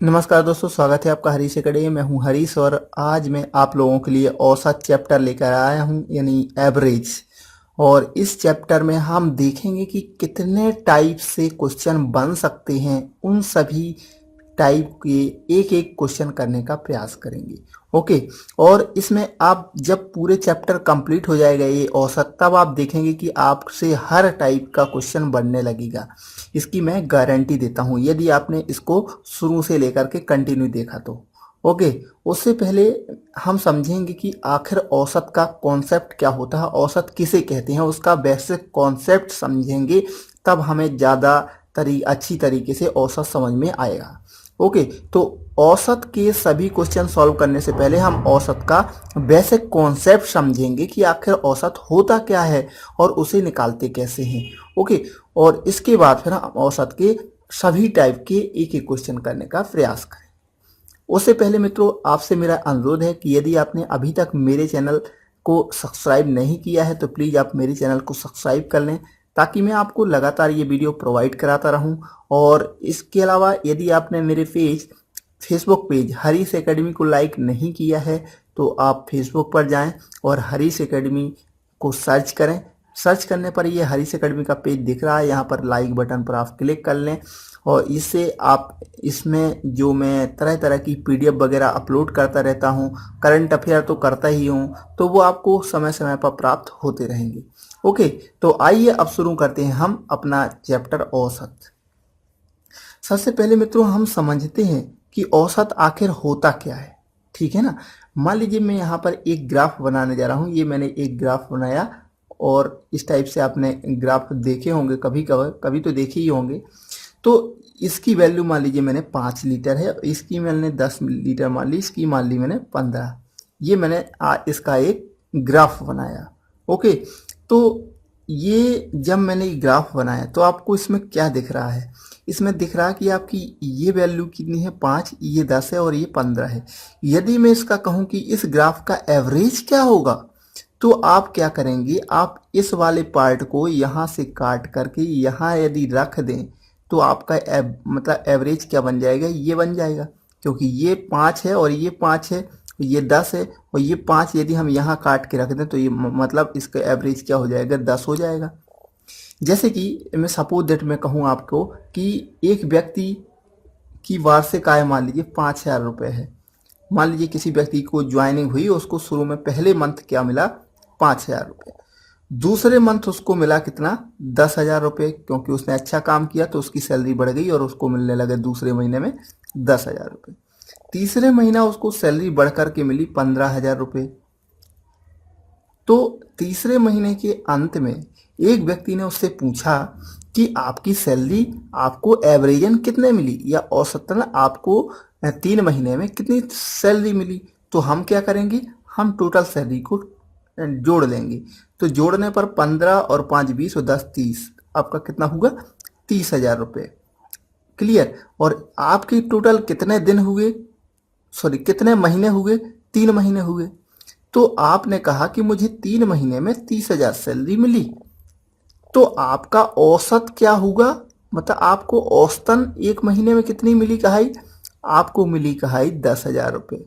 नमस्कार दोस्तों, स्वागत है आपका हरीश अकेडमी। मैं हूं हरीश और आज मैं आप लोगों के लिए औसत चैप्टर लेकर आया हूं, यानी एवरेज। और इस चैप्टर में हम देखेंगे कि कितने टाइप से क्वेश्चन बन सकते हैं। उन सभी टाइप के एक एक क्वेश्चन करने का प्रयास करेंगे। ओके। और इसमें आप जब पूरे चैप्टर कंप्लीट हो जाएगा ये औसत, तब आप देखेंगे कि आपसे हर टाइप का क्वेश्चन बनने लगेगा। इसकी मैं गारंटी देता हूँ, यदि आपने इसको शुरू से लेकर के कंटिन्यू देखा तो। ओके। उससे पहले हम समझेंगे कि आखिर औसत का कॉन्सेप्ट क्या होता है, औसत किसे कहते हैं, उसका बेसिक कॉन्सेप्ट समझेंगे, तब हमें ज़्यादा अच्छी तरीके से औसत समझ में आएगा। ओके। तो औसत के सभी क्वेश्चन सॉल्व करने से पहले हम औसत का बेसिक कॉन्सेप्ट समझेंगे कि आखिर औसत होता क्या है और उसे निकालते कैसे हैं। ओके। और इसके बाद फिर हम औसत के सभी टाइप के एक एक क्वेश्चन करने का प्रयास करें। उससे पहले मित्रों, आपसे मेरा अनुरोध है कि यदि आपने अभी तक मेरे चैनल को सब्सक्राइब नहीं किया है तो प्लीज़ आप मेरे चैनल को सब्सक्राइब कर लें, ताकि मैं आपको लगातार ये वीडियो प्रोवाइड कराता रहूं। और इसके अलावा यदि आपने मेरे फेसबुक पेज हरीश एकेडमी को लाइक नहीं किया है तो आप फेसबुक पर जाएं और हरीश एकेडमी को सर्च करें। सर्च करने पर ये हरीश एकेडमी का पेज दिख रहा है, यहाँ पर लाइक बटन पर आप क्लिक कर लें। और इससे आप इसमें जो मैं तरह तरह की पीडीएफ वगैरह अपलोड करता रहता हूँ, करंट अफेयर तो करता ही हूँ, तो वो आपको समय समय पर प्राप्त होते रहेंगे। ओके। तो आइए अब शुरू करते हैं हम अपना चैप्टर औसत। सबसे पहले मित्रों हम समझते हैं कि औसत आखिर होता क्या है। ठीक है ना। मान लीजिए मैं यहाँ पर एक ग्राफ बनाने जा रहा हूँ। ये मैंने एक ग्राफ बनाया और इस टाइप से आपने ग्राफ देखे होंगे, कभी कभी तो देखे ही होंगे। तो इसकी वैल्यू मान लीजिए मैंने 5 लीटर है, इसकी मैंने 10 लीटर मान ली, इसकी मान ली मैंने 15। ये मैंने इसका एक ग्राफ बनाया। ओके। तो ये जब मैंने ग्राफ बनाया तो आपको इसमें क्या दिख रहा है? इसमें दिख रहा है कि आपकी ये वैल्यू कितनी है, 5, ये 10 है और ये 15 है। यदि मैं इसका कहूँ कि इस ग्राफ का एवरेज क्या होगा, तो आप क्या करेंगे, आप इस वाले पार्ट को यहाँ से काट करके यहाँ यदि रख दें तो आपका मतलब एवरेज क्या बन जाएगा, ये बन जाएगा। क्योंकि ये 5 है और ये 5 है, ये 10 है और ये 5 यदि हम यहाँ काट के रख दें तो ये मतलब इसका एवरेज क्या हो जाएगा, 10 हो जाएगा। जैसे कि मैं सपोज दैट मैं कहूँ आपको कि एक व्यक्ति की वार्षिक आय मान लीजिए 5,000 रुपये है। मान लीजिए किसी व्यक्ति को ज्वाइनिंग हुई, उसको शुरू में पहले मंथ क्या मिला, 5,000 रुपये। दूसरे मंथ उसको मिला कितना, 10,000 रुपये। क्योंकि उसने अच्छा काम किया तो उसकी सैलरी बढ़ गई और उसको मिलने लगे दूसरे महीने में 10,000 रुपये। तीसरे महीना उसको सैलरी बढ़ करके मिली 15,000 रुपये। तो तीसरे महीने के अंत में एक व्यक्ति ने उससे पूछा कि आपकी सैलरी आपको एवरेजन कितने मिली, या औसतन आपको 3 महीने में कितनी सैलरी मिली। तो हम क्या करेंगे, हम टोटल सैलरी को जोड़ लेंगे। तो जोड़ने पर 15 और 5 20 और 10 30, आपका कितना होगा, 30,000 रुपये। क्लियर। और आपकी टोटल कितने दिन हुए, सॉरी कितने महीने हुए, 3 महीने हुए। तो आपने कहा कि मुझे 3 महीने में 30,000 सैलरी मिली। तो आपका औसत क्या होगा, मतलब आपको औसतन एक महीने में कितनी मिली कहाई, आपको मिली कहाई 10,000 रुपये।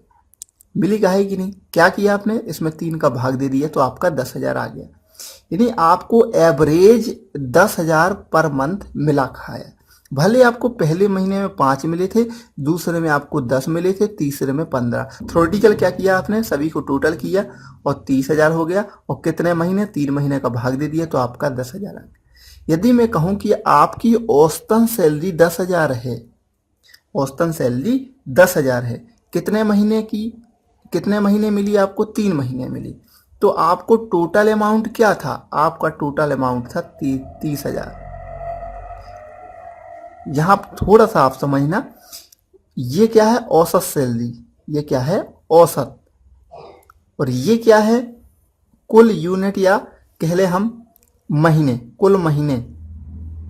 मिली कहाई कि नहीं, क्या किया आपने, इसमें 3 का भाग दे दिया तो आपका 10,000 आ गया। यानी आपको एवरेज 10,000 पर मंथ मिला खाया। भले आपको पहले महीने में 5 मिले थे, दूसरे में आपको 10 मिले थे, तीसरे में 15। थ्योरेटिकल क्या किया आपने, सभी को टोटल किया और 30,000 हो गया। और कितने महीने, 3 महीने का भाग दे दिया तो आपका 10,000 आ गया। यदि मैं कहूँ कि आपकी औसतन सैलरी 10,000 है, औसतन सैलरी 10,000 है, कितने महीने की, कितने महीने मिली आपको, 3 महीने मिली। तो आपको टोटल अमाउंट क्या था, आपका टोटल अमाउंट था 30,000। यहां थोड़ा सा आप समझना, ये क्या है, औसत सैलरी, ये क्या है, औसत। और ये क्या है, कुल यूनिट, या कह ले हम महीने, कुल महीने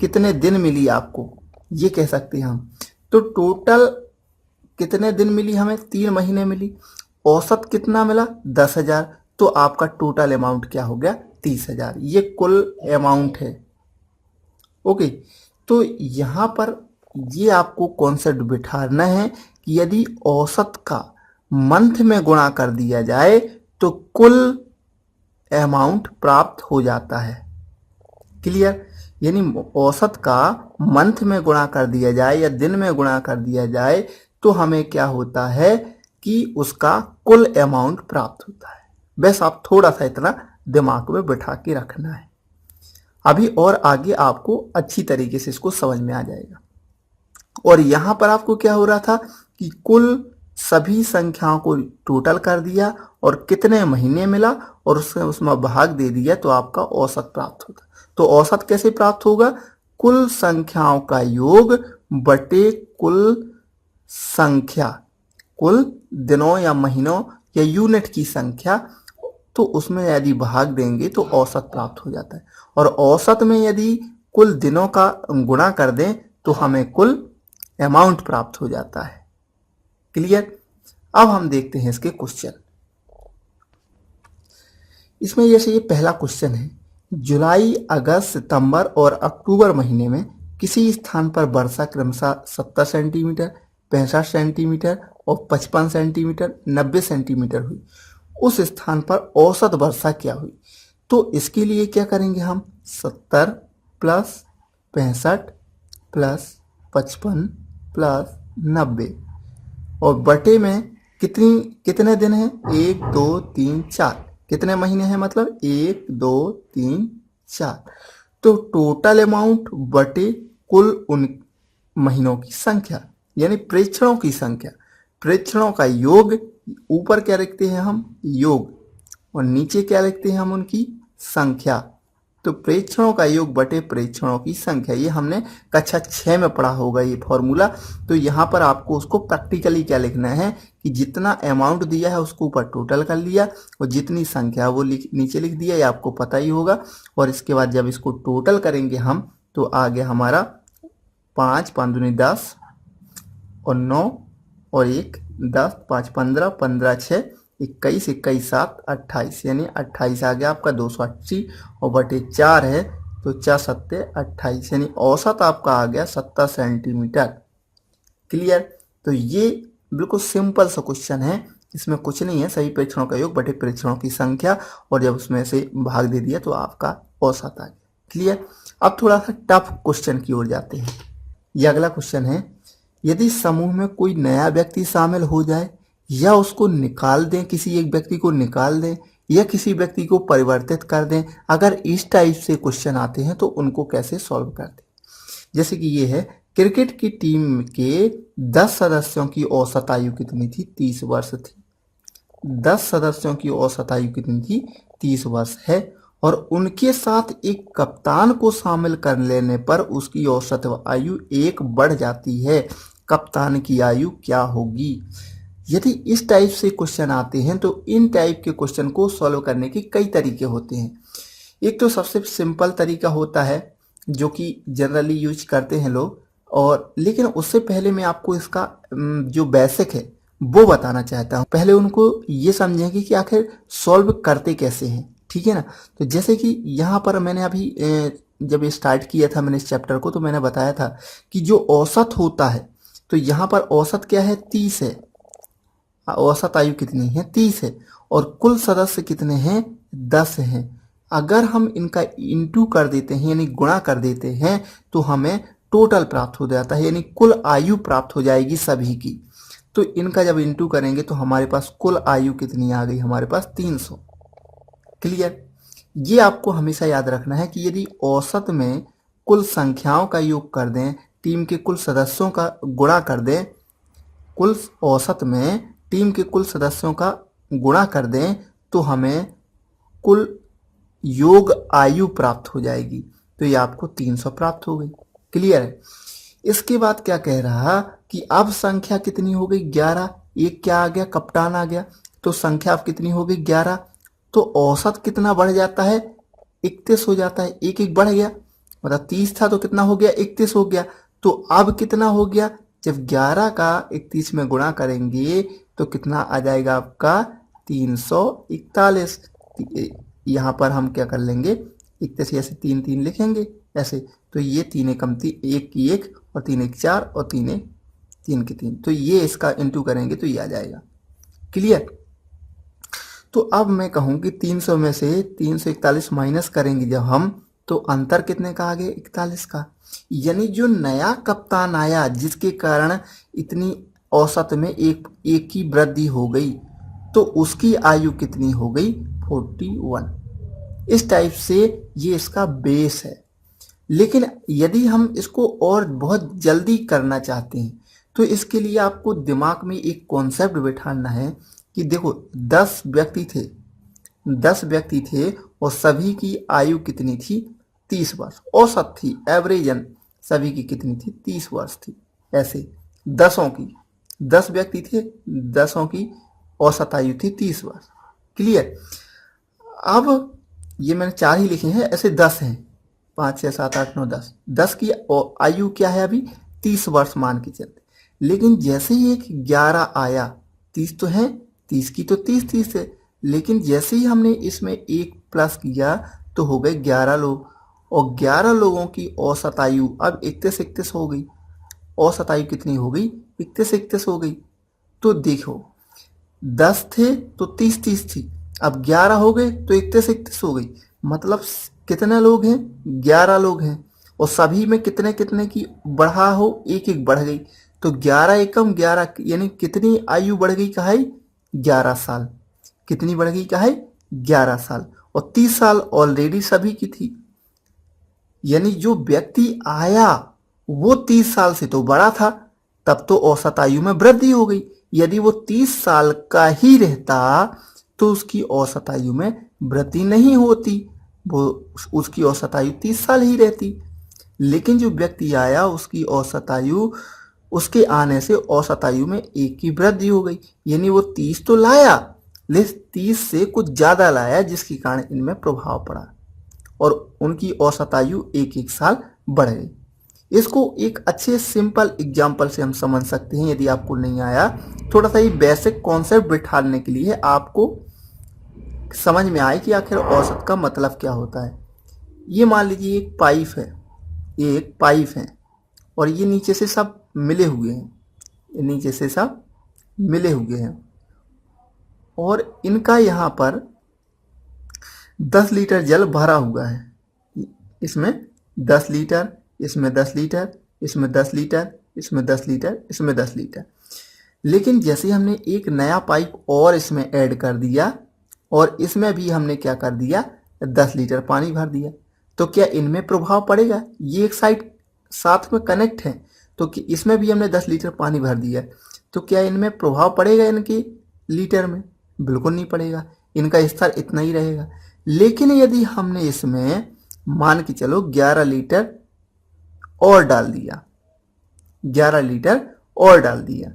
कितने दिन मिली आपको, ये कह सकते हैं हम। तो टोटल कितने दिन मिली हमें, 3 महीने मिली। औसत कितना मिला, 10,000। तो आपका टोटल अमाउंट क्या हो गया, 30,000। ये कुल अमाउंट है। ओके। तो यहाँ पर ये आपको कॉन्सेप्ट बिठाना है कि यदि औसत का मंथ में गुणा कर दिया जाए तो कुल अमाउंट प्राप्त हो जाता है। क्लियर? यानी औसत का मंथ में गुणा कर दिया जाए या दिन में गुणा कर दिया जाए तो हमें क्या होता है कि उसका कुल अमाउंट प्राप्त होता है। बस आप थोड़ा सा इतना दिमाग में बिठा के रखना है, अभी और आगे आपको अच्छी तरीके से इसको समझ में आ जाएगा। और यहां पर आपको क्या हो रहा था कि कुल सभी संख्याओं को टोटल कर दिया और कितने महीने मिला और उसमें भाग दे दिया तो आपका औसत प्राप्त होता। तो औसत कैसे प्राप्त होगा? कुल संख्याओं का योग बटे कुल संख्या, कुल दिनों या महीनों या यूनिट की संख्या, तो उसमें यदि भाग देंगे तो औसत प्राप्त हो जाता है। और औसत में यदि कुल दिनों का गुणा कर दें तो हमें कुल अमाउंट प्राप्त हो जाता है। क्लियर? अब हम देखते हैं इसके क्वेश्चन। इसमें जैसे ये पहला क्वेश्चन है, जुलाई, अगस्त, सितंबर और अक्टूबर महीने में किसी स्थान पर वर्षा क्रमशः 70 सेंटीमीटर, 65 सेंटीमीटर और 55 सेंटीमीटर, 90 सेंटीमीटर हुई। उस स्थान पर औसत वर्षा क्या हुई? तो इसके लिए क्या करेंगे हम? 70 प्लस 65 प्लस 55 प्लस 90 और बटे में कितने दिन हैं? 1 2 3 4। कितने महीने हैं? मतलब 1 2 3 4। तो टोटल अमाउंट बटे कुल उन महीनों की संख्या, यानी प्रेक्षणों की संख्या। प्रेक्षणों का योग, ऊपर क्या लिखते हैं हम? योग, और नीचे क्या लिखते हैं हम? उनकी संख्या। तो प्रेक्षणों का योग बटे प्रेक्षणों की संख्या, ये हमने कक्षा 6 में पढ़ा होगा ये फॉर्मूला। तो यहाँ पर आपको उसको प्रैक्टिकली क्या लिखना है कि जितना अमाउंट दिया है उसको ऊपर टोटल कर लिया और जितनी संख्या वो नीचे लिख दिया, ये आपको पता ही होगा। और इसके बाद जब इसको टोटल करेंगे हम तो आ गया हमारा 5 5 दूनी 10 और 9 और 1 10, 5 15, 15 6 21, 21 7 28, यानी 28 आ गया आपका 280 और बटे 4 है तो 4 7 28, यानी औसत आपका आ गया 70 सेंटीमीटर। क्लियर? तो ये बिल्कुल सिंपल सा क्वेश्चन है, इसमें कुछ नहीं है, सभी प्रेक्षणों का योग बटे प्रेक्षणों की संख्या और जब उसमें से भाग दे दिया तो आपका औसत आ गया। क्लियर? अब थोड़ा सा टफ क्वेश्चन की ओर जाते हैं। ये अगला क्वेश्चन है, यदि समूह में कोई नया व्यक्ति शामिल हो जाए या उसको निकाल दें, किसी एक व्यक्ति को निकाल दें या किसी व्यक्ति को परिवर्तित कर दें, अगर इस टाइप से क्वेश्चन आते हैं तो उनको कैसे सॉल्व करते हैं? जैसे कि ये है, क्रिकेट की टीम के 10 सदस्यों की औसत आयु कितनी थी? 30 वर्ष थी। 10 सदस्यों की औसत आयु कितनी थी? 30 वर्ष है। और उनके साथ एक कप्तान को शामिल कर लेने पर उसकी औसत आयु 1 बढ़ जाती है। कप्तान की आयु क्या होगी? यदि इस टाइप से क्वेश्चन आते हैं तो इन टाइप के क्वेश्चन को सॉल्व करने के कई तरीके होते हैं। एक तो सबसे सिंपल तरीका होता है जो कि जनरली यूज करते हैं लोग, और लेकिन उससे पहले मैं आपको इसका जो बेसिक है वो बताना चाहता हूँ। पहले उनको ये समझेंगे कि आखिर सॉल्व करते कैसे हैं, ठीक है ना। तो जैसे कि यहाँ पर मैंने अभी जब स्टार्ट किया था मैंने इस चैप्टर को, तो मैंने बताया था कि जो औसत होता है, तो यहाँ पर औसत क्या है? 30 है। औसत आयु कितनी है? 30 है। और कुल सदस्य कितने हैं? 10 हैं। अगर हम इनका इंटू कर देते हैं यानी गुणा कर देते हैं तो हमें टोटल प्राप्त हो जाता है, यानी कुल आयु प्राप्त हो जाएगी सभी की। तो इनका जब इंटू करेंगे तो हमारे पास कुल आयु कितनी आ गई? हमारे पास 300। क्लियर? ये आपको हमेशा याद रखना है कि यदि औसत में कुल संख्याओं का योग कर दें, टीम के कुल सदस्यों का गुणा कर दें, कुल औसत में टीम के कुल सदस्यों का गुणा कर दें तो हमें कुल योग आयु प्राप्त हो जाएगी। तो ये आपको 300 प्राप्त हो गई। क्लियर है? इसके बाद क्या कह रहा कि अब संख्या कितनी हो गई? 11। एक क्या आ गया? कप्तान आ गया। तो संख्या अब कितनी हो गई? 11। तो औसत कितना बढ़ जाता है? 31 हो जाता है। एक एक बढ़ गया, मतलब 30 था तो कितना हो गया? 31 हो गया। तो अब कितना हो गया? जब 11 का 31 में गुणा करेंगे तो कितना आ जाएगा आपका? 341। यहाँ पर हम क्या कर लेंगे? 31 ऐसे 3 3 लिखेंगे ऐसे, तो ये 3 एकम 1 की 1 और 3 1 4 और 3 1 3 के 3, तो ये इसका इंटू करेंगे तो ये आ जाएगा। क्लियर। तो अब मैं कहूँ कि 300 में से 341 माइनस करेंगे जब हम, तो अंतर कितने का आ गया, 41 का। यानी जो नया कप्तान आया जिसके कारण इतनी औसत में एक की वृद्धि हो गई, तो उसकी आयु कितनी हो गई, 41। इस टाइप से ये इसका बेस है। लेकिन यदि हम इसको और बहुत जल्दी करना चाहते हैं तो इसके लिए आपको दिमाग में एक कॉन्सेप्ट बिठाना है कि देखो 10 व्यक्ति थे, 10 व्यक्ति थे और सभी की आयु कितनी थी, 30 वर्ष औसत थी, एवरेजन सभी की कितनी थी, 30 वर्ष थी। ऐसे 10 की, 10 व्यक्ति थे, 10 की औसत आयु थी 30 वर्ष। क्लियर। अब ये मैंने 4 ही लिखे हैं, ऐसे 10 हैं, 5 6 7 8 9 10, 10 की आयु क्या है अभी, 30 वर्ष मान के चलते। लेकिन जैसे ही एक 11 आया, 30 तो है, 30 की तो 30 है, लेकिन जैसे ही हमने इसमें एक प्लस किया तो हो गए 11 लोग, और 11 लोगों की औसत आयु अब 31 हो गई। औसत आयु कितनी हो गई, 31 हो गई। तो देखो 10 थे तो 30 थी, अब 11 हो गए तो 31 हो गई। मतलब कितने लोग हैं, 11 लोग हैं, और सभी में कितने कितने की बढ़ा हो, एक एक बढ़ गई। तो 11 एकम 11, यानी कितनी आयु बढ़ गई कहा है, 11 साल। कितनी बढ़ गई कहा है, 11 साल। और 30 साल ऑलरेडी सभी की थी, यानी जो व्यक्ति आया वो 30 साल से तो बड़ा था, तब तो औसत आयु में वृद्धि हो गई। यदि वो 30 साल का ही रहता तो उसकी औसत आयु में वृद्धि नहीं होती, वो उसकी औसत आयु 30 साल ही रहती। लेकिन जो व्यक्ति आया उसकी औसत आयु, उसके आने से औसत आयु में एक की वृद्धि हो गई। यानी वो 30 तो लाया, लेकिन 30 से कुछ ज्यादा लाया, जिसके कारण इनमें प्रभाव पड़ा और उनकी औसत आयु एक एक साल बढ़ गई। इसको एक अच्छे सिंपल एग्जाम्पल से हम समझ सकते हैं। यदि आपको नहीं आया, थोड़ा सा ये बेसिक कॉन्सेप्ट बिठाने के लिए आपको समझ में आए कि आखिर औसत का मतलब क्या होता है। ये मान लीजिए एक पाइप है, ये एक पाइप है और ये नीचे से सब मिले हुए हैं, ये नीचे से सब मिले हुए हैं, और इनका यहाँ पर 10 लीटर जल भरा हुआ है। इसमें 10 लीटर, इसमें 10 लीटर, इसमें 10 लीटर, इसमें 10 लीटर, इसमें 10 लीटर। लेकिन जैसे हमने एक नया पाइप और इसमें ऐड कर दिया और इसमें भी हमने क्या कर दिया, 10 लीटर पानी भर दिया, तो क्या इनमें प्रभाव पड़ेगा? ये एक साइड साथ में कनेक्ट है, तो कि इसमें भी हमने 10 लीटर पानी भर दिया, तो क्या इनमें प्रभाव पड़ेगा इनके लीटर में? बिल्कुल नहीं पड़ेगा, इनका स्तर इतना ही रहेगा। लेकिन यदि हमने इसमें मान के चलो 11 लीटर और डाल दिया, 11 लीटर और डाल दिया,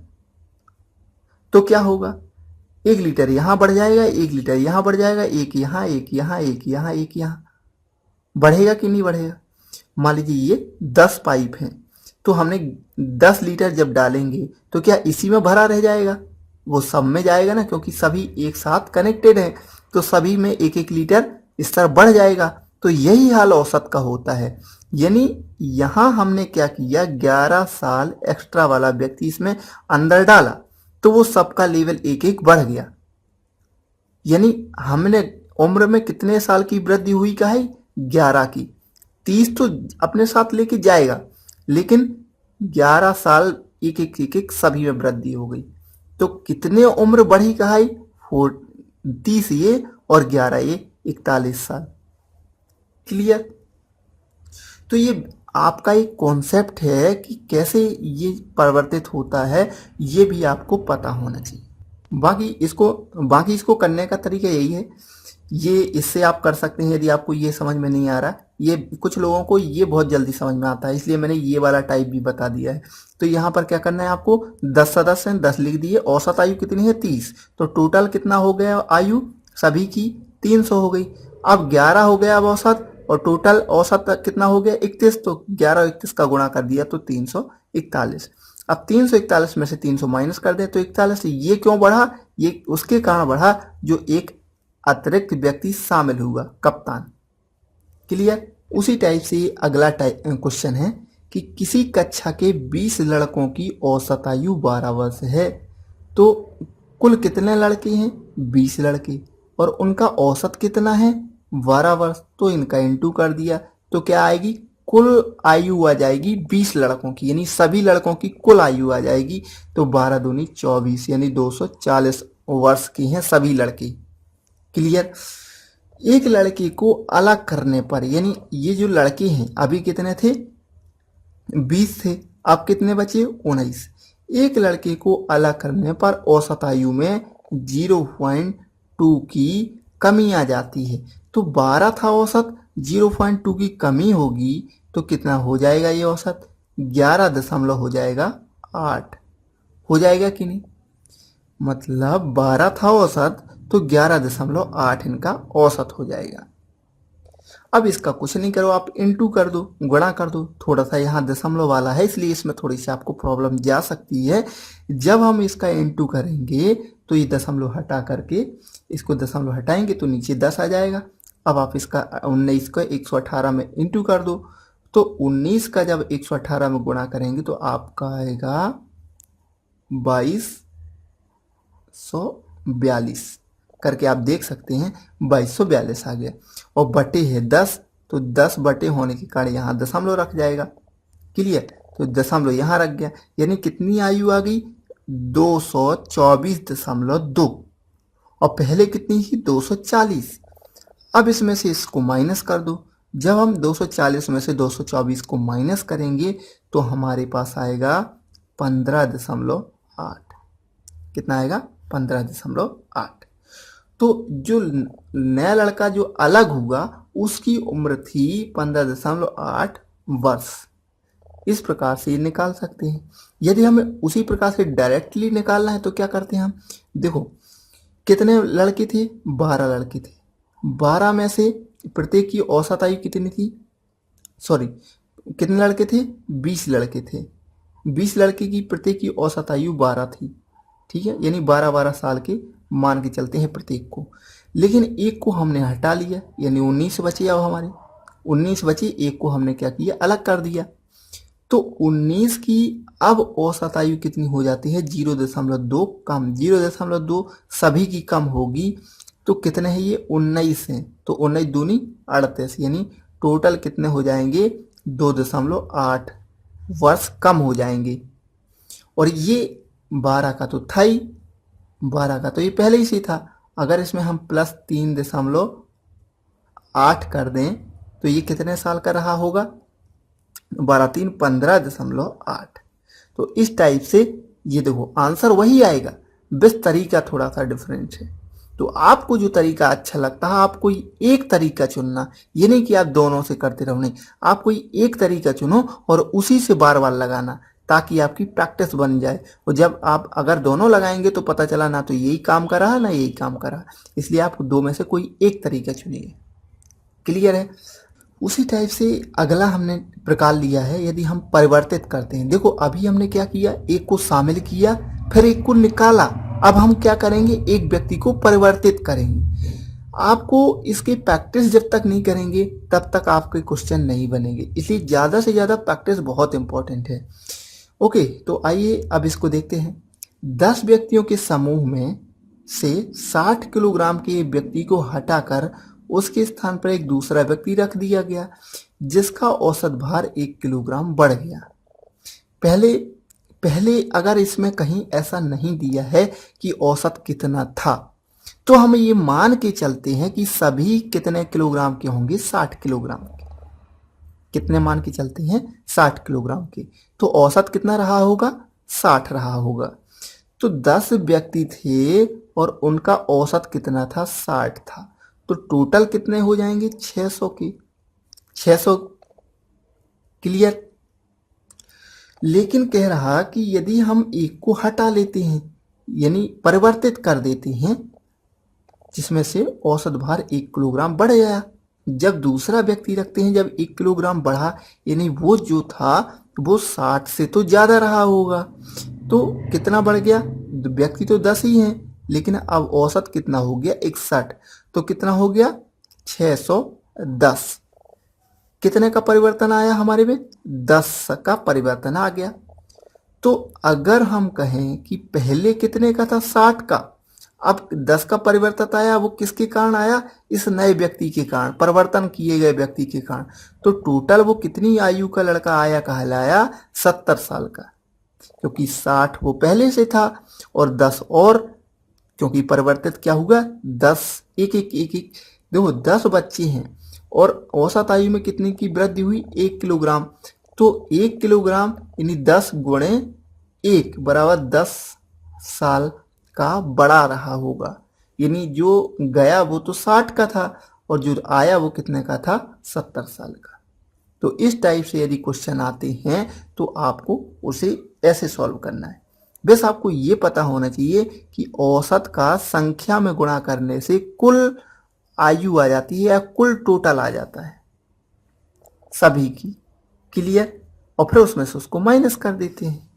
तो क्या होगा, 1 लीटर यहां बढ़ जाएगा, 1 लीटर यहां बढ़ जाएगा, एक यहां, एक यहां, एक यहां, एक यहां, बढ़ेगा कि नहीं बढ़ेगा? मान लीजिए ये 10 पाइप हैं, तो हमने 10 लीटर जब डालेंगे तो क्या इसी में भरा रह जाएगा? वो सब में जाएगा ना, क्योंकि सभी एक साथ कनेक्टेड हैं, तो सभी में एक एक लीटर स्तर बढ़ जाएगा। तो यही हाल औसत का होता है। यानी यहां हमने क्या किया, 11 साल एक्स्ट्रा वाला व्यक्ति इसमें अंदर डाला, तो वो सबका लेवल एक एक बढ़ गया। यानी हमने उम्र में कितने साल की वृद्धि हुई का है, 11 की। 30 तो अपने साथ लेके जाएगा, लेकिन 11 साल एक एक एक एक सभी में वृद्धि हो गई। तो कितने उम्र बढ़ी कहा है, 30 ये और 11 ये 41 साल। क्लियर? तो ये आपका एक कॉन्सेप्ट है कि कैसे ये परिवर्तित होता है, ये भी आपको पता होना चाहिए। बाकी इसको करने का तरीका यही है, ये इससे आप कर सकते हैं। यदि आपको ये समझ में नहीं आ रहा, ये कुछ लोगों को ये बहुत जल्दी समझ में आता है, इसलिए मैंने ये वाला टाइप भी बता दिया है। तो यहाँ पर क्या करना है आपको, 10 सदस्य हैं, 10 लिख दिए, औसत आयु कितनी है 30, तो टोटल कितना हो गया आयु सभी की, 300 हो गई। अब 11 हो गया अब औसत, और टोटल औसत कितना हो गया 31, तो 11 और 31 का गुणा कर दिया तो 341। अब 341 में से 300 माइनस कर दें तो 41। ये क्यों बढ़ा, ये उसके कारण बढ़ा जो एक अतिरिक्त व्यक्ति शामिल हुआ, कप्तान। क्लियर? उसी टाइप से अगला क्वेश्चन है कि किसी कक्षा के 20 लड़कों की औसत आयु 12 वर्ष है, तो कुल कितने लड़के हैं? 20 लड़के, और उनका औसत कितना है? 12 वर्ष। तो इनका इंटू कर दिया तो क्या आएगी? कुल आयु आ जाएगी 20 लड़कों की, यानी सभी लड़कों की कुल आयु आ जाएगी। तो 12 दूनी 24, यानी 240 वर्ष की हैं सभी लड़के। क्लियर? एक लड़के को अलग करने पर, यानी ये जो लड़के हैं अभी कितने थे? 20 थे, अब कितने बचे? 19। एक लड़के को अलग करने पर औसत आयु में 0.2 की कमी आ जाती है। तो 12 था औसत, 0.2 की कमी होगी तो कितना हो जाएगा ये औसत? 11 दशमलव हो जाएगा 8। हो जाएगा कि नहीं? मतलब 12 था औसत तो 11.8 इनका औसत हो जाएगा। अब इसका कुछ नहीं करो, आप इंटू कर दो, गुणा कर दो। थोड़ा सा यहाँ दशमलव वाला है इसलिए इसमें थोड़ी सी आपको प्रॉब्लम जा सकती है। जब हम इसका इंटू करेंगे तो ये दशमलव हटा करके इसको दशमलव हटाएंगे तो नीचे 10 आ जाएगा। अब आप इसका 19 को 118 में इंटू कर दो, तो 19 का जब 118 में गुणा करेंगे तो आपका आएगा 2242 करके आप देख सकते हैं 2242 आ गया। और बटे है 10, तो 10 बटे होने के कारण यहाँ दशमलव रख जाएगा। क्लियर? तो दशमलव यहाँ रख गया, यानी कितनी आयु आ गई? 224.2, और पहले कितनी थी? 240। अब इसमें से इसको माइनस कर दो। जब हम 240 में से 224 को माइनस करेंगे तो हमारे पास आएगा 15.8। कितना आएगा? 15.8। तो जो नया लड़का जो अलग हुआ उसकी उम्र थी 15.8 वर्ष। इस प्रकार से ये निकाल सकते हैं। यदि हमें उसी प्रकार से डायरेक्टली निकालना है तो क्या करते हैं हम? देखो कितने लड़के थे? 12 लड़के थे। 12 में से प्रत्येक की औसत आयु कितनी थी? सॉरी, कितने लड़के थे? 20 लड़के थे। 20 लड़के की प्रत्येक की औसत आयु 12 थी। ठीक है, यानी 12-12 साल के मान के चलते हैं प्रत्येक को। लेकिन एक को हमने हटा लिया, यानी 19 बचे। अब हमारे 19 बचे, एक को हमने क्या किया? अलग कर दिया। तो 19 की अब औसत आयु कितनी हो जाती है? 0.2 कम। 0.2 सभी की कम होगी तो कितने हैं ये? 19 हैं। तो 19 दूनी 38, यानी टोटल कितने हो जाएंगे? 2.8 वर्ष कम हो जाएंगे। और ये 12 का तो था ही, 12 का तो ये पहले ही से था। अगर इसमें हम प्लस 3.8 कर दें तो ये कितने साल का रहा होगा? 12 3 15.8। तो इस टाइप से ये देखो आंसर वही आएगा, बस तरीका थोड़ा सा डिफरेंट है। तो आपको जो तरीका अच्छा लगता है आप कोई एक तरीका चुनना, ये नहीं कि आप दोनों से करते रहो, नहीं, आप कोई एक तरीका चुनो और उसी से बार बार लगाना ताकि आपकी प्रैक्टिस बन जाए। और जब आप अगर दोनों लगाएंगे तो पता चला ना तो यही काम कर रहा ना यही काम कर रहा, इसलिए आप दो में से कोई एक तरीका चुनिए। क्लियर है? उसी टाइप से अगला हमने प्रकार लिया है, यदि हम परिवर्तित करते हैं। देखो अभी हमने क्या किया? एक को शामिल किया, फिर एक को निकाला। अब हम क्या करेंगे? एक व्यक्ति को परिवर्तित करेंगे। आपको इसकी प्रैक्टिस जब तक नहीं करेंगे तब तक आपके क्वेश्चन नहीं बनेंगे, इसलिए ज़्यादा से ज़्यादा प्रैक्टिस बहुत इंपॉर्टेंट है। ओके, तो आइए अब इसको देखते हैं। 10 व्यक्तियों के समूह में से 60 किलोग्राम के व्यक्ति को हटाकर उसके स्थान पर एक दूसरा व्यक्ति रख दिया गया जिसका औसत भार 1 किलोग्राम बढ़ गया। पहले अगर इसमें कहीं ऐसा नहीं दिया है कि औसत कितना था तो हम ये मान के चलते हैं कि सभी कितने किलोग्राम के होंगे? 60 किलोग्राम के। कितने मान के चलते हैं? 60 किलोग्राम के। तो औसत कितना रहा होगा? 60 रहा होगा। तो 10 व्यक्ति थे और उनका औसत कितना था? 60 था। तो टोटल कितने हो जाएंगे? 600 के। 600। क्लियर? लेकिन कह रहा कि यदि हम एक को हटा लेते हैं यानी परिवर्तित कर देते हैं जिसमें से औसत भार 1 किलोग्राम बढ़ गया, जब दूसरा व्यक्ति रखते हैं जब 1 किलोग्राम बढ़ा यानी वो जो था वो 60 से तो ज्यादा रहा होगा। तो कितना बढ़ गया? व्यक्ति तो 10 ही हैं लेकिन अब औसत कितना हो गया? 61। तो कितना हो गया? 610। कितने का परिवर्तन आया हमारे में? 10 का परिवर्तन आ गया। तो अगर हम कहें कि पहले कितने का था? 60 का, अब 10 का परिवर्तन आया, वो किसके कारण आया? इस नए व्यक्ति के कारण, परिवर्तन किए गए व्यक्ति के कारण। तो टोटल वो कितनी आयु का लड़का आया कहलाया? 70 साल का, क्योंकि 60 वो पहले से था और 10 और, क्योंकि परिवर्तित क्या हुआ? 10 एक एक एक एक, देखो 10 बच्चे हैं और औसत आयु में कितने की वृद्धि हुई? 1 किलोग्राम। तो 1 किलोग्राम यानी 10 गुणे 1 बराबर 10 साल का बड़ा रहा होगा। यानी जो गया वो तो 60 का था और जो आया वो कितने का था? 70 साल का। तो इस टाइप से यदि क्वेश्चन आते हैं तो आपको उसे ऐसे सॉल्व करना है। बस आपको ये पता होना चाहिए कि औसत का संख्या में गुणा करने से कुल आयु आ जाती है या कुल टोटल आ जाता है सभी की। क्लियर? और फिर उसमें से उसको माइनस कर देते हैं।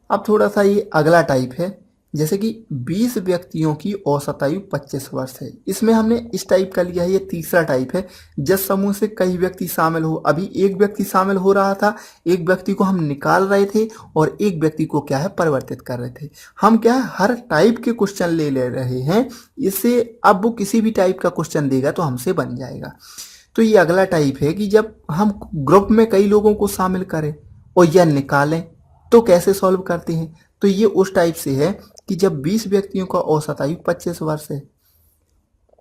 अब थोड़ा सा ये अगला टाइप है, जैसे कि 20 व्यक्तियों की औसत आयु 25 वर्ष है। इसमें हमने इस टाइप का लिया है, ये तीसरा टाइप है। जिस समूह से कई व्यक्ति शामिल हो, अभी एक व्यक्ति शामिल हो रहा था, एक व्यक्ति को हम निकाल रहे थे और एक व्यक्ति को क्या है? परिवर्तित कर रहे थे। हम क्या है? हर टाइप के क्वेश्चन ले रहे हैं। इससे अब वो किसी भी टाइप का क्वेश्चन देगा तो हमसे बन जाएगा। तो ये अगला टाइप है कि जब हम ग्रुप में कई लोगों को शामिल करें और यह निकालें तो कैसे सॉल्व करते हैं? तो ये उस टाइप से है कि जब 20 व्यक्तियों का औसत आयु 25 वर्ष है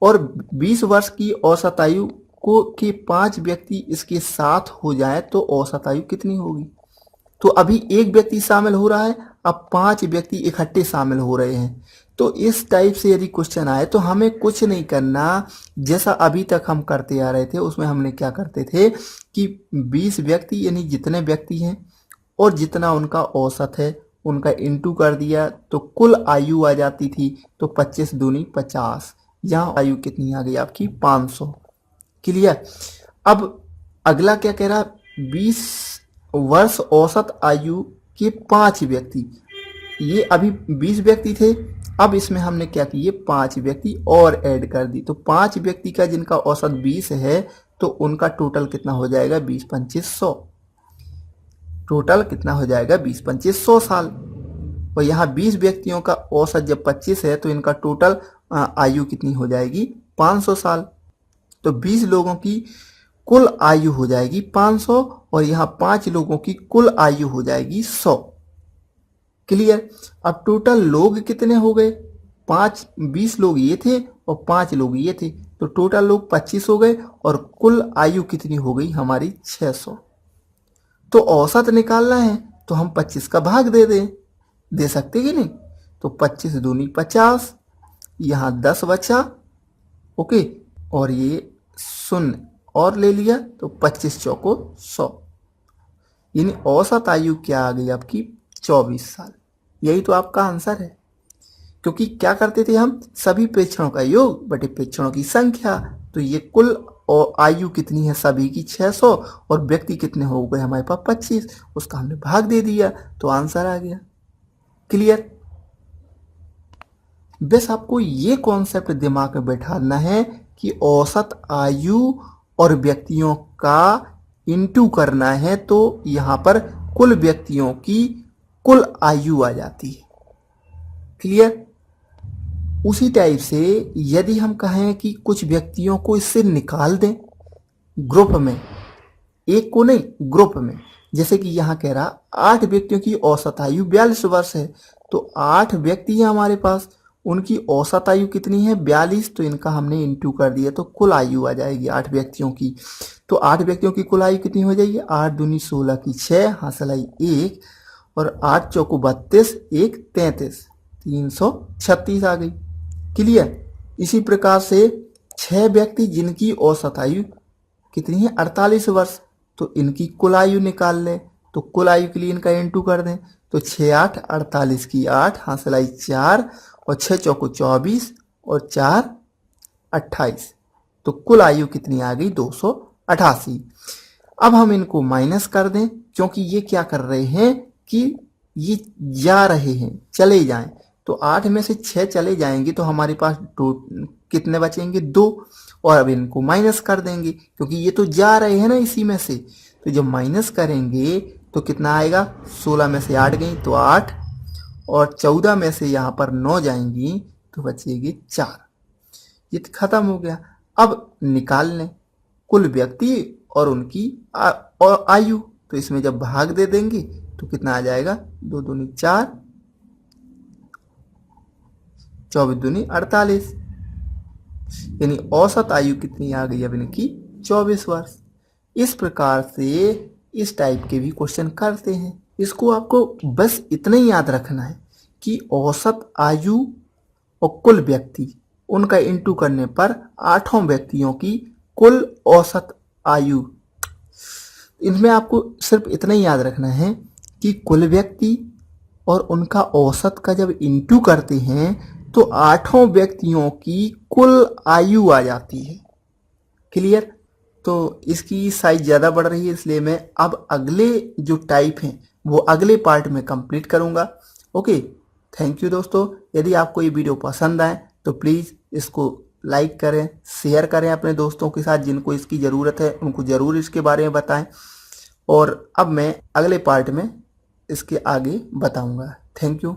और 20 वर्ष की औसत आयु को के 5 व्यक्ति इसके साथ हो जाए तो औसत आयु कितनी होगी? तो अभी एक व्यक्ति शामिल हो रहा है, अब 5 व्यक्ति इकट्ठे शामिल हो रहे हैं। तो इस टाइप से यदि क्वेश्चन आए तो हमें कुछ नहीं करना, जैसा अभी तक हम करते आ रहे थे उसमें हमने क्या करते थे कि 20 व्यक्ति यानी जितने व्यक्ति हैं और जितना उनका औसत है उनका इंटू कर दिया तो कुल आयु आ जाती थी। तो 25 दूनी 50, यहाँ आयु कितनी आ गई आपकी? 500। क्लियर? अब अगला क्या कह रहा? 20 वर्ष औसत आयु के 5 व्यक्ति, ये अभी 20 व्यक्ति थे, अब इसमें हमने क्या किए? 5 व्यक्ति और ऐड कर दी। तो 5 व्यक्ति का जिनका औसत 20 है तो उनका टोटल कितना हो जाएगा? 20 25 100। टोटल कितना हो जाएगा? 20 25 100 साल। और यहाँ 20 व्यक्तियों का औसत जब 25 है तो इनका टोटल आयु कितनी हो जाएगी? 500 साल। तो 20 लोगों की कुल आयु हो जाएगी 500 और यहाँ 5 लोगों की कुल आयु हो जाएगी 100। क्लियर? अब टोटल लोग कितने हो गए? 20 लोग ये थे और 5 लोग ये थे, तो टोटल लोग 25 हो गए और कुल आयु कितनी हो गई हमारी? 600। तो औसत निकालना है तो हम 25 का भाग दे सकते कि नहीं? तो 25 दूनी 50, यहाँ 10 बचा, ओके, और ये 0 और ले लिया तो 25 चौको 100, यानी औसत आयु क्या आ गई आपकी? 24 साल। यही तो आपका आंसर है। क्योंकि क्या करते थे हम? सभी प्रेक्षणों का योग बटे प्रेक्षणों की संख्या। तो ये कुल और आयु कितनी है सभी की? 600 और व्यक्ति कितने हो गए हमारे पास? 25, उसका हमने भाग दे दिया तो आंसर आ गया। क्लियर? बस आपको ये कॉन्सेप्ट दिमाग में बैठाना है कि औसत आयु और व्यक्तियों का इंटू करना है तो यहां पर कुल व्यक्तियों की कुल आयु आ जाती है। क्लियर? उसी टाइप से यदि हम कहें कि कुछ व्यक्तियों को इससे निकाल दें ग्रुप में, एक को नहीं ग्रुप में, जैसे कि यहाँ कह रहा 8 व्यक्तियों की औसत आयु 42 वर्ष है, तो 8 व्यक्ति हैं हमारे पास, उनकी औसत आयु कितनी है? 42, तो इनका हमने इंटू कर दिया तो कुल आयु आ जाएगी 8 व्यक्तियों की। तो 8 व्यक्तियों की कुल आयु कितनी हो जाएगी? 8 दूनी 16 की 6, हासिल आई 1 और 8 चौको 32, 1 33, 336 आ गई। क्लियर? इसी प्रकार से 6 व्यक्ति जिनकी औसत आयु कितनी है? 48 वर्ष, तो इनकी कुल आयु निकाल लें। तो कुल आयु के लिए इनका इंटू कर दें तो 6 8 48 की 8, हासिल आई 4 और 6 चौको 24 और 4 28, तो कुल आयु कितनी आ गई? 288। अब हम इनको माइनस कर दें, क्योंकि ये क्या कर रहे हैं कि ये जा रहे हैं, चले जाएं, तो 8 में से 6 चले जाएंगे तो हमारे पास कितने बचेंगे? 2। और अब इनको माइनस कर देंगे क्योंकि ये तो जा रहे हैं ना इसी में से। तो जब माइनस करेंगे तो कितना आएगा? 16 में से 8 गई तो 8, और 14 में से यहाँ पर 9 जाएंगी तो बचेगी 4। ये तो खत्म हो गया। अब निकाल लें कुल व्यक्ति और उनकी और आयु। तो इसमें जब भाग दे देंगे तो कितना आ जाएगा? 2 दूनी 4, 24 दूनी 48, यानी औसत आयु कितनी आ गई अब इनकी? 24 वर्ष। इस प्रकार से इस टाइप के भी क्वेश्चन करते हैं। इसको आपको बस इतना ही याद रखना है कि औसत आयु और कुल व्यक्ति उनका इंटू करने पर 8 व्यक्तियों की कुल औसत आयु। इनमें आपको सिर्फ इतना ही याद रखना है कि कुल व्यक्ति और उनका औसत का जब इंटू करते हैं तो 8 व्यक्तियों की कुल आयु आ जाती है। क्लियर? तो इसकी साइज ज़्यादा बढ़ रही है, इसलिए मैं अब अगले जो टाइप हैं वो अगले पार्ट में कंप्लीट करूँगा। ओके, थैंक यू दोस्तों। यदि आपको ये वीडियो पसंद आए तो प्लीज़ इसको लाइक करें, शेयर करें अपने दोस्तों के साथ, जिनको इसकी ज़रूरत है उनको ज़रूर इसके बारे में बताएं। और अब मैं अगले पार्ट में इसके आगे बताऊंगा। Thank you.